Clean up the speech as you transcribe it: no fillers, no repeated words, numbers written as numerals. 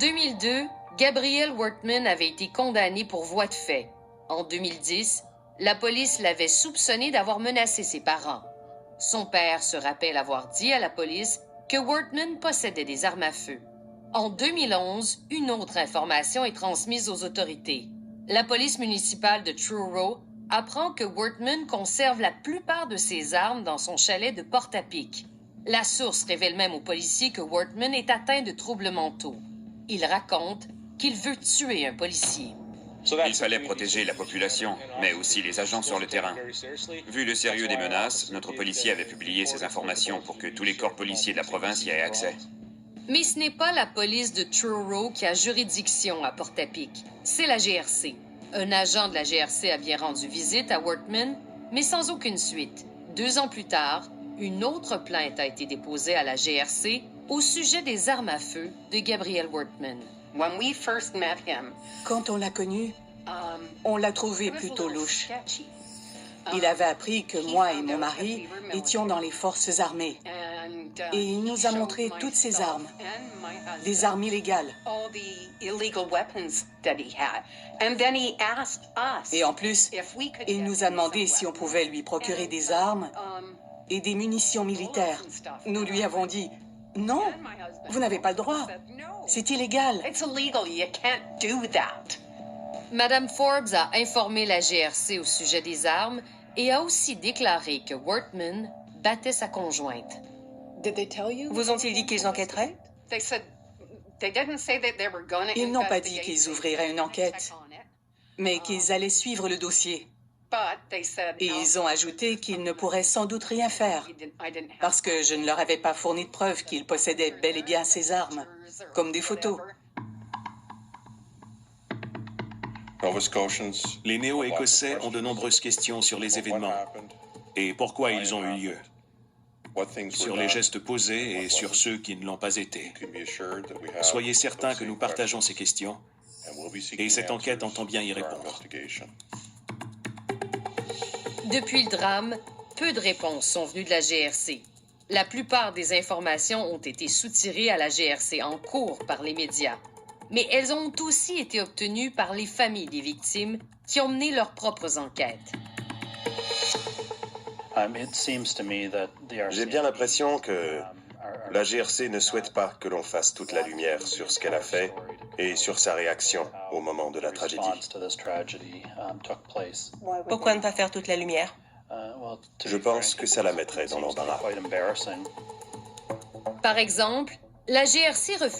2002, Gabrielle Wortman avait été condamnée pour voie de fait. En 2010, la police l'avait soupçonnée d'avoir menacé ses parents. Son père se rappelle avoir dit à la police que Wortman possédait des armes à feu. En 2011, une autre information est transmise aux autorités. La police municipale de Truro apprend que Wortman conserve la plupart de ses armes dans son chalet de Portapique. La source révèle même aux policiers que Wortman est atteint de troubles mentaux. Il raconte qu'il veut tuer un policier. Il fallait protéger la population, mais aussi les agents sur le terrain. Vu le sérieux des menaces, notre policier avait publié ces informations pour que tous les corps policiers de la province y aient accès. Mais ce n'est pas la police de Truro qui a juridiction à Portapique, c'est la GRC. Un agent de la GRC a bien rendu visite à Wortman, mais sans aucune suite. 2 ans plus tard, une autre plainte a été déposée à la GRC au sujet des armes à feu de Gabrielle Wortman. Quand on l'a connu, on l'a trouvé plutôt louche. Il avait appris que moi et mon mari étions dans les forces armées. Et il nous a montré toutes ses armes, des armes illégales. Et en plus, il nous a demandé si on pouvait lui procurer des armes et des munitions militaires. Nous lui avons dit, non, vous n'avez pas le droit. C'est illégal. Madame Forbes a informé la GRC au sujet des armes et a aussi déclaré que Wortman battait sa conjointe. Vous ont-ils dit qu'ils enquêteraient? Ils n'ont pas dit qu'ils ouvriraient une enquête, mais qu'ils allaient suivre le dossier. Et ils ont ajouté qu'ils ne pourraient sans doute rien faire, parce que je ne leur avais pas fourni de preuves qu'ils possédaient bel et bien ces armes, comme des photos. Les Néo-Écossais ont de nombreuses questions sur les événements et pourquoi ils ont eu lieu, sur les gestes posés et sur ceux qui ne l'ont pas été. Soyez certains que nous partageons ces questions et cette enquête entend bien y répondre. Depuis le drame, peu de réponses sont venues de la GRC. La plupart des informations ont été soutirées à la GRC en cours par les médias. Mais elles ont aussi été obtenues par les familles des victimes qui ont mené leurs propres enquêtes. J'ai bien l'impression que la GRC ne souhaite pas que l'on fasse toute la lumière sur ce qu'elle a fait et sur sa réaction au moment de la tragédie. Pourquoi ne pas faire toute la lumière? Je pense que ça la mettrait dans l'embarras. Par exemple, la GRC refuse